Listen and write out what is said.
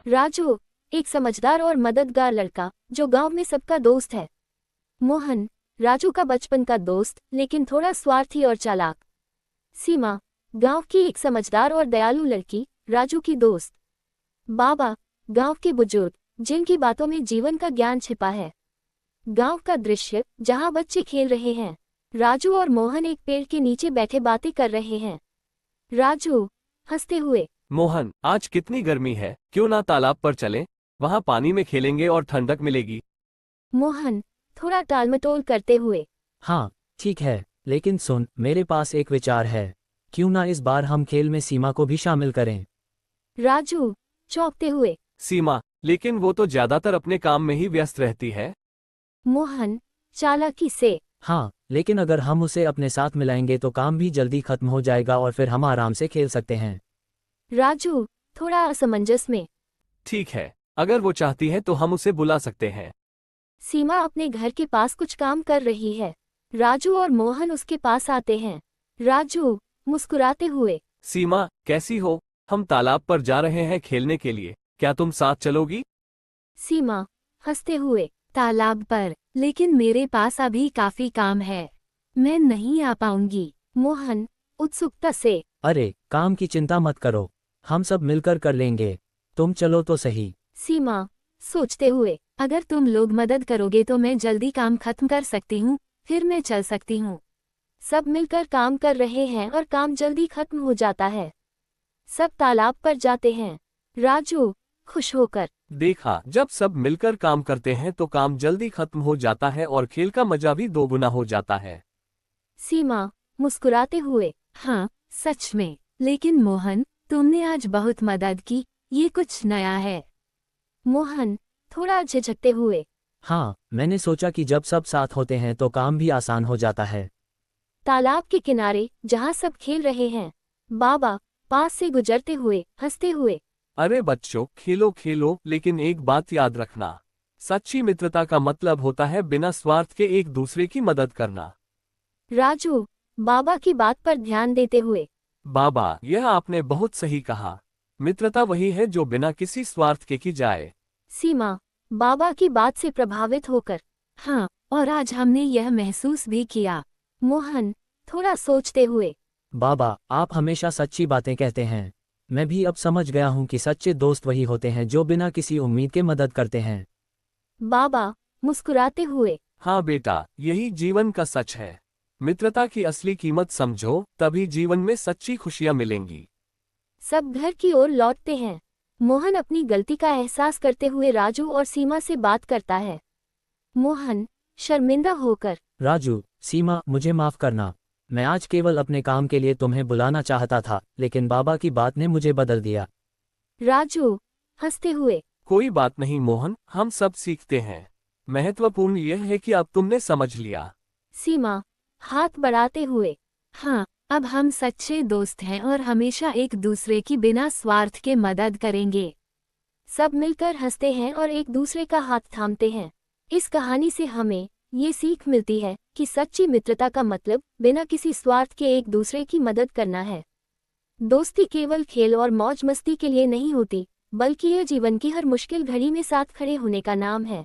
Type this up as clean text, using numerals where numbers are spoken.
राजू एक समझदार और मददगार लड़का जो गांव में सबका दोस्त है। मोहन राजू का बचपन का दोस्त लेकिन थोड़ा स्वार्थी और चालाक। सीमा गांव की एक समझदार और दयालु लड़की, राजू की दोस्त। बाबा गांव के बुजुर्ग जिनकी बातों में जीवन का ज्ञान छिपा है। गांव का दृश्य जहां बच्चे खेल रहे हैं। राजू और मोहन एक पेड़ के नीचे बैठे बातें कर रहे हैं। राजू हंसते हुए, मोहन, आज कितनी गर्मी है, क्यों ना तालाब पर चलें? वहाँ पानी में खेलेंगे और ठंडक मिलेगी। मोहन थोड़ा टालमटोल करते हुए, हाँ ठीक है, लेकिन सुन, मेरे पास एक विचार है। क्यों ना इस बार हम खेल में सीमा को भी शामिल करें। राजू चौंकते हुए, सीमा, लेकिन वो तो ज्यादातर अपने काम में ही व्यस्त रहती है। मोहन चालाकी से, हाँ, लेकिन अगर हम उसे अपने साथ मिलाएंगे तो काम भी जल्दी खत्म हो जाएगा और फिर हम आराम से खेल सकते हैं। राजू थोड़ा असमंजस में, ठीक है, अगर वो चाहती है तो हम उसे बुला सकते हैं। सीमा अपने घर के पास कुछ काम कर रही है। राजू और मोहन उसके पास आते हैं। राजू मुस्कुराते हुए, सीमा, कैसी हो? हम तालाब पर जा रहे हैं खेलने के लिए, क्या तुम साथ चलोगी? सीमा हंसते हुए, तालाब पर, लेकिन मेरे पास अभी काफी काम है, मैं नहीं आ पाऊंगी। मोहन उत्सुकता से, अरे काम की चिंता मत करो, हम सब मिलकर कर लेंगे, तुम चलो तो सही। सीमा सोचते हुए, अगर तुम लोग मदद करोगे तो मैं जल्दी काम खत्म कर सकती हूँ, फिर मैं चल सकती हूँ। सब मिलकर काम कर रहे हैं और काम जल्दी खत्म हो जाता है। सब तालाब पर जाते हैं। राजू खुश होकर, देखा, जब सब मिलकर काम करते हैं तो काम जल्दी खत्म हो जाता है और खेल का मजा भी दोगुना हो जाता है। सीमा मुस्कुराते हुए, हाँ सच में, लेकिन मोहन तुमने आज बहुत मदद की, ये कुछ नया है। मोहन थोड़ा झिझकते हुए, हाँ, मैंने सोचा कि जब सब साथ होते हैं तो काम भी आसान हो जाता है। तालाब के किनारे जहाँ सब खेल रहे हैं। बाबा पास से गुजरते हुए हंसते हुए, अरे बच्चों, खेलो खेलो, लेकिन एक बात याद रखना, सच्ची मित्रता का मतलब होता है बिना स्वार्थ के एक दूसरे की मदद करना। राजू बाबा की बात पर ध्यान देते हुए, बाबा, यह आपने बहुत सही कहा, मित्रता वही है जो बिना किसी स्वार्थ के की जाए। सीमा बाबा की बात से प्रभावित होकर, हाँ, और आज हमने यह महसूस भी किया। मोहन थोड़ा सोचते हुए, बाबा, आप हमेशा सच्ची बातें कहते हैं। मैं भी अब समझ गया हूँ कि सच्चे दोस्त वही होते हैं जो बिना किसी उम्मीद के मदद करते हैं। बाबा मुस्कुराते हुए, हाँ बेटा, यही जीवन का सच है। मित्रता की असली कीमत समझो, तभी जीवन में सच्ची खुशियां मिलेंगी। सब घर की ओर लौटते हैं। मोहन अपनी गलती का एहसास करते हुए राजू और सीमा से बात करता है। मोहन शर्मिंदा होकर, राजू, सीमा, मुझे माफ करना, मैं आज केवल अपने काम के लिए तुम्हें बुलाना चाहता था, लेकिन बाबा की बात ने मुझे बदल दिया। राजू हंसते हुए, कोई बात नहीं मोहन, हम सब सीखते हैं। महत्वपूर्ण यह है कि अब तुमने समझ लिया। सीमा हाथ बढ़ाते हुए, हाँ, अब हम सच्चे दोस्त हैं और हमेशा एक दूसरे की बिना स्वार्थ के मदद करेंगे। सब मिलकर हंसते हैं और एक दूसरे का हाथ थामते हैं। इस कहानी से हमें ये सीख मिलती है कि सच्ची मित्रता का मतलब बिना किसी स्वार्थ के एक दूसरे की मदद करना है। दोस्ती केवल खेल और मौज मस्ती के लिए नहीं होती, बल्कि यह जीवन की हर मुश्किल घड़ी में साथ खड़े होने का नाम है।